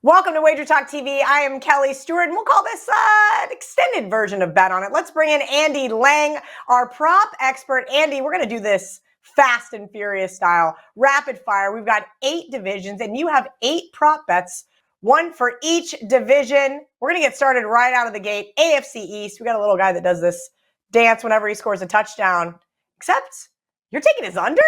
Welcome to WagerTalk TV. I am Kelly Stewart, and we'll call this an extended version of Bet On It. Let's bring in Andy Lang, our prop expert. Andy, we're going to do this fast and furious style, rapid fire. We've got 8 divisions, and you have 8 prop bets, one for each division. We're going to get started right out of the gate. AFC East, we got a little guy that does this dance whenever he scores a touchdown, except you're taking his under?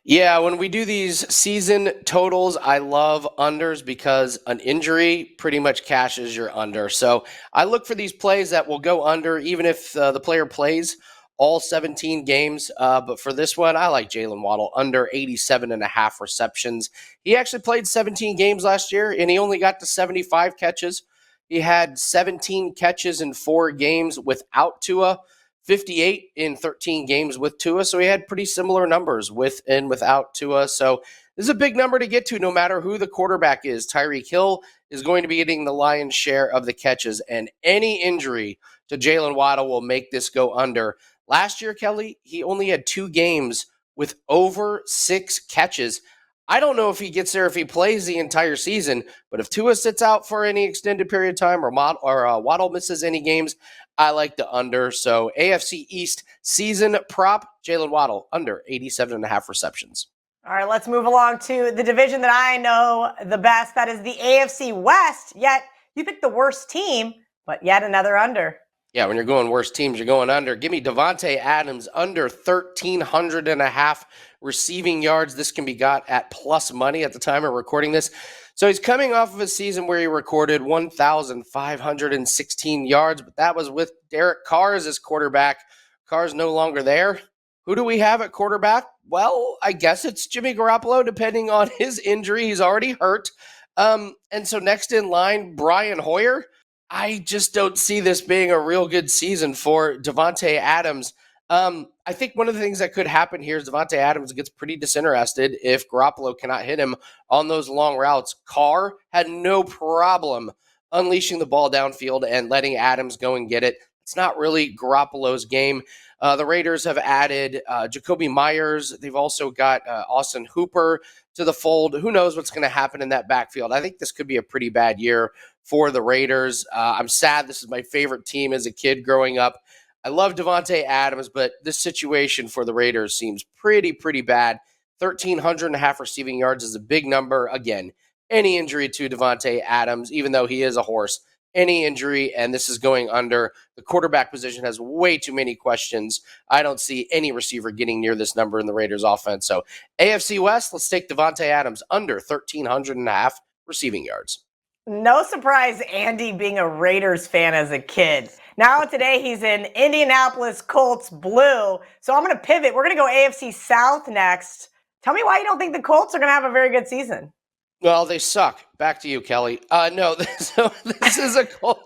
Yeah, when we do these season totals, I love unders because an injury pretty much cashes your under. So I look for these plays that will go under even if the player plays all 17 games. But for this one, I like Jaylen Waddle under 87.5 receptions. He actually played 17 games last year, and he only got to 75 catches. He had 17 catches in 4 games without Tua. 58 in 13 games with Tua, so he had pretty similar numbers with and without Tua. So this is a big number to get to no matter who the quarterback is. Tyreek Hill is going to be getting the lion's share of the catches, and any injury to Jaylen Waddle will make this go under. Last year, Kelly, he only had 2 games with over 6 catches. I don't know if he gets there if he plays the entire season, but if Tua sits out for any extended period of time or Waddle misses any games, I like the under. So AFC East season prop, Jaylen Waddle under 87.5 receptions. All right, let's move along to the division that I know the best. That is the AFC West. Yet you picked the worst team, but yet another under. Yeah, when you're going worst teams, you're going under. Give me Davante Adams under 1,300.5 receiving yards. This can be got at plus money at the time of recording this. So he's coming off of a season where he recorded 1,516 yards, but that was with Derek Carr as his quarterback. Carr's no longer there. Who do we have at quarterback? Well, I guess it's Jimmy Garoppolo, depending on his injury. He's already hurt. And so next in line, Brian Hoyer. I just don't see this being a real good season for Davante Adams. I think one of the things that could happen here is Davante Adams gets pretty disinterested if Garoppolo cannot hit him on those long routes. Carr had no problem unleashing the ball downfield and letting Adams go and get it. It's not really Garoppolo's game. The Raiders have added Jacoby Myers. They've also got Austin Hooper to the fold. Who knows what's going to happen in that backfield? I think this could be a pretty bad year for the Raiders. I'm sad. This is my favorite team as a kid growing up. I love Davante Adams, but this situation for the Raiders seems pretty bad. 1,300.5 receiving yards is a big number. Again, any injury to Davante Adams, even though he is a horse, any injury, and this is going under. The quarterback position has way too many questions. I don't see any receiver getting near this number in the Raiders offense. So AFC West, let's take Davante Adams under 1,300.5 receiving yards. No surprise, Andy being a Raiders fan as a kid. Now today he's in Indianapolis Colts blue. So I'm going to pivot. We're going to go AFC South next. Tell me why you don't think the Colts are going to have a very good season. Well, they suck. Back to you, Kelly. No, so this is a Colt.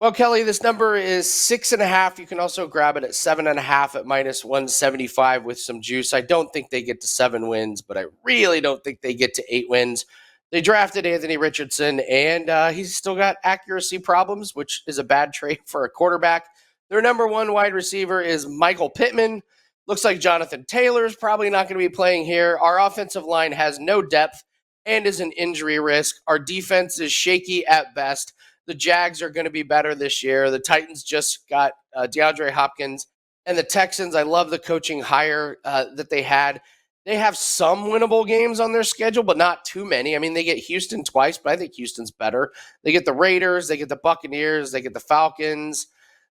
Well, Kelly, this number is 6.5. You can also grab it at 7.5 at minus 175 with some juice. I don't think they get to 7 wins, but I really don't think they get to 8 wins. They drafted Anthony Richardson, and he's still got accuracy problems, which is a bad trait for a quarterback. Their number 1 wide receiver is Michael Pittman. Looks like Jonathan Taylor's probably not going to be playing here. Our offensive line has no depth and is an injury risk. Our defense is shaky at best. The Jags are going to be better this year. The Titans just got DeAndre Hopkins. And the Texans, I love the coaching hire that they had. They have some winnable games on their schedule, but not too many. I mean, they get Houston twice, but I think Houston's better. They get the Raiders, they get the Buccaneers, they get the Falcons,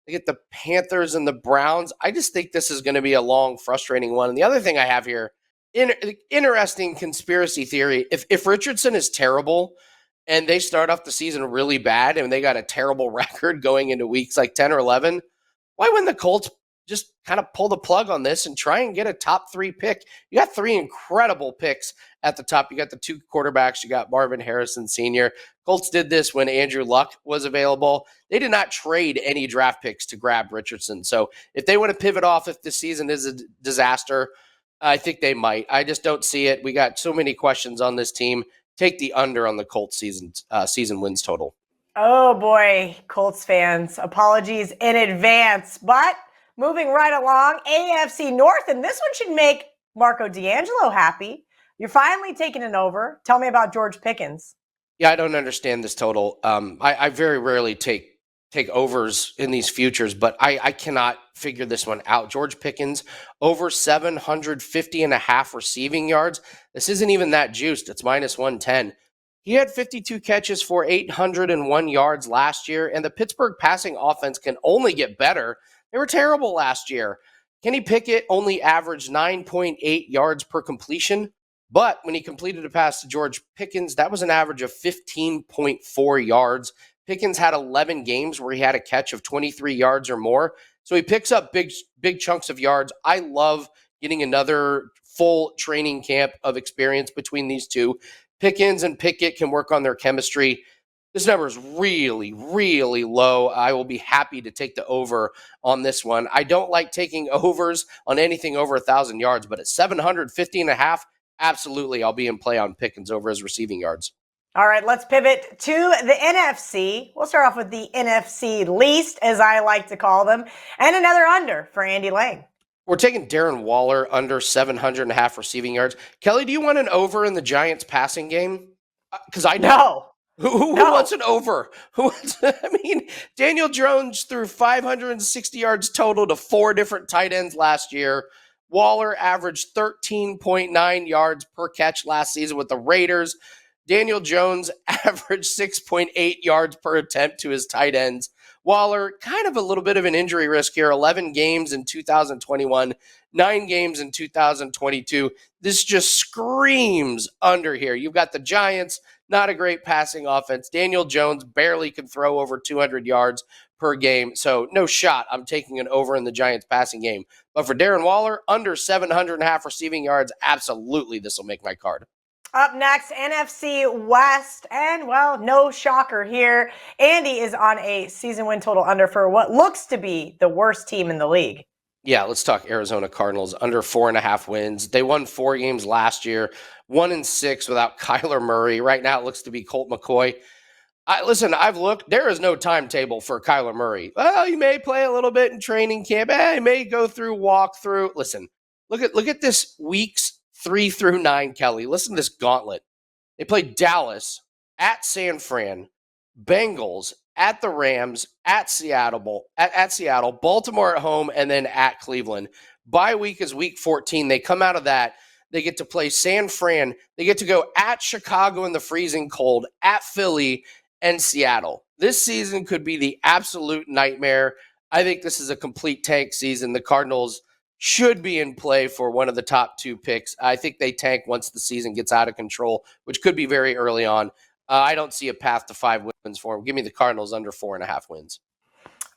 they get the Panthers and the Browns. I just think this is going to be a long, frustrating one. And the other thing I have here, interesting conspiracy theory. If Richardson is terrible and they start off the season really bad and they got a terrible record going into weeks like 10 or 11, why wouldn't the Colts just kind of pull the plug on this and try and get a top 3 pick? You got 3 incredible picks at the top. You got the 2 quarterbacks. You got Marvin Harrison Sr. Colts did this when Andrew Luck was available. They did not trade any draft picks to grab Richardson. So if they want to pivot off if this season is a disaster, I think they might. I just don't see it. We got so many questions on this team. Take the under on the Colts season wins total. Oh boy, Colts fans, apologies in advance. But moving right along, AFC North, and this one should make Marco D'Angelo happy. You're finally taking it over. Tell me about George Pickens. Yeah, I don't understand this total. I very rarely take overs in these futures, but I cannot figure this one out. George Pickens over 750 and a half receiving yards. This isn't even that juiced. It's minus 110. He had 52 catches for 801 yards last year, and the Pittsburgh passing offense can only get better. They were terrible last year. Kenny Pickett only averaged 9.8 yards per completion. But when he completed a pass to George Pickens, that was an average of 15.4 yards. Pickens had 11 games where he had a catch of 23 yards or more. So he picks up big chunks of yards. I love getting another full training camp of experience between these two. Pickens and Pickett can work on their chemistry. This number is really, really low. I will be happy to take the over on this one. I don't like taking overs on anything over 1,000 yards, but at 750 and a half, absolutely, I'll be in play on Pickens over his receiving yards. All right, let's pivot to the NFC. We'll start off with the NFC least, as I like to call them, and another under for Andy Lang. We're taking Darren Waller under 700 and a half receiving yards. Kelly, do you want an over in the Giants passing game? Because I don't. No. Who wants an over? Daniel Jones threw 560 yards total to 4 different tight ends last year. Waller averaged 13.9 yards per catch last season with the Raiders. Daniel Jones averaged 6.8 yards per attempt to his tight ends. Waller, kind of a little bit of an injury risk here. 11 games in 2021, 9 games in 2022. This just screams under here. You've got the Giants, not a great passing offense. Daniel Jones barely can throw over 200 yards per game. So no shot. I'm taking an over in the Giants passing game. But for Darren Waller, under 700 and a half receiving yards, absolutely this will make my card. Up next, NFC West, and well, no shocker here. Andy is on a season win total under for what looks to be the worst team in the league. Yeah, let's talk Arizona Cardinals, under 4.5 wins. They won 4 games last year, 1-6 without Kyler Murray. Right now it looks to be Colt McCoy. Listen, I've looked. There is no timetable for Kyler Murray. Well, he may play a little bit in training camp. He may go through walkthrough. Listen, look at this weeks 3 through 9, Kelly. Listen to this gauntlet. They played Dallas, at San Fran, Bengals, at the Rams, at Seattle, Baltimore at home, and then at Cleveland. Bye week is week 14. They come out of that. They get to play San Fran. They get to go at Chicago in the freezing cold, at Philly, and Seattle. This season could be the absolute nightmare. I think this is a complete tank season. The Cardinals should be in play for one of the top 2 picks. I think they tank once the season gets out of control, which could be very early on. I don't see a path to 5 wins for them. Give me the Cardinals under 4.5 wins.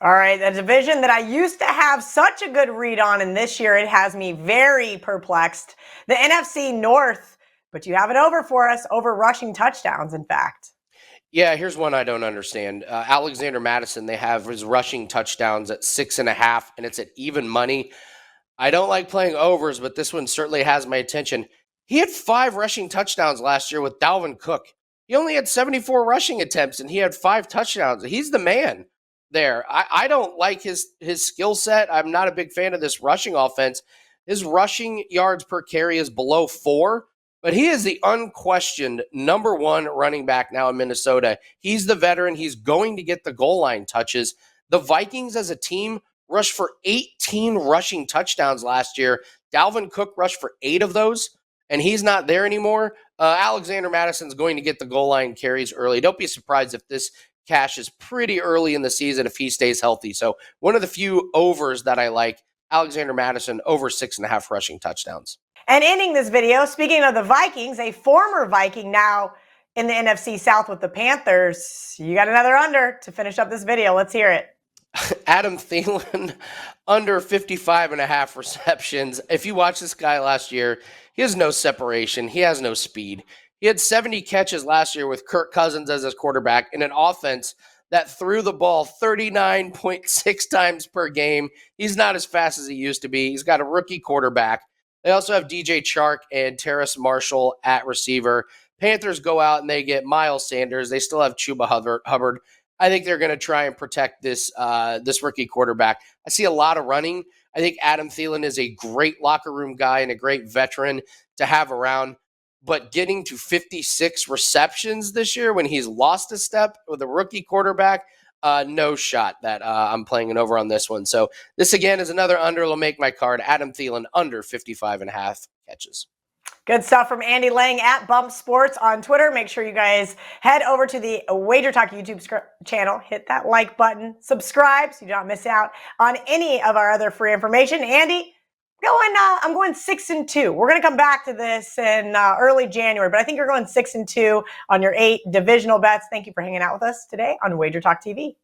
All right, a division that I used to have such a good read on, and this year it has me very perplexed. The NFC North, but you have it over for us, over rushing touchdowns, in fact. Yeah, here's one I don't understand. Alexander Mattison, they have his rushing touchdowns at 6.5, and it's at even money. I don't like playing overs, but this one certainly has my attention. He had 5 rushing touchdowns last year with Dalvin Cook. He only had 74 rushing attempts, and he had 5 touchdowns. He's the man there. I don't like his skill set. I'm not a big fan of this rushing offense. His rushing yards per carry is below 4, but he is the unquestioned number 1 running back now in Minnesota. He's the veteran. He's going to get the goal line touches. The Vikings as a team rushed for 18 rushing touchdowns last year. Dalvin Cook rushed for 8 of those, and he's not there anymore. Alexander Madison's going to get the goal line carries early. Don't be surprised if this cashes pretty early in the season if he stays healthy. So one of the few overs that I like, Alexander Mattison over 6.5 rushing touchdowns. And ending this video, speaking of the Vikings, a former Viking now in the NFC South with the Panthers. You got another under to finish up this video. Let's hear it. Adam Theilen, under 55.5 receptions. If you watch this guy last year, he has no separation. He has no speed. He had 70 catches last year with Kirk Cousins as his quarterback in an offense that threw the ball 39.6 times per game. He's not as fast as he used to be. He's got a rookie quarterback. They also have DJ Chark and Terrace Marshall at receiver. Panthers go out and they get Miles Sanders. They still have Chuba Hubbard. I think they're going to try and protect this rookie quarterback. I see a lot of running. I think Adam Thielen is a great locker room guy and a great veteran to have around. but getting to 56 receptions this year when he's lost a step with a rookie quarterback, no shot that I'm playing an over on this one. So this again is another under. It'll make my card. Adam Theilen under 55.5 catches. Good stuff from Andy Lang at Bump Sports on Twitter. Make sure you guys head over to the WagerTalk YouTube channel, hit that like button, subscribe so you don't miss out on any of our other free information. Andy, I'm going 6-2. We're going to come back to this in early January, but I think you're going 6-2 on your 8 divisional bets. Thank you for hanging out with us today on WagerTalk TV.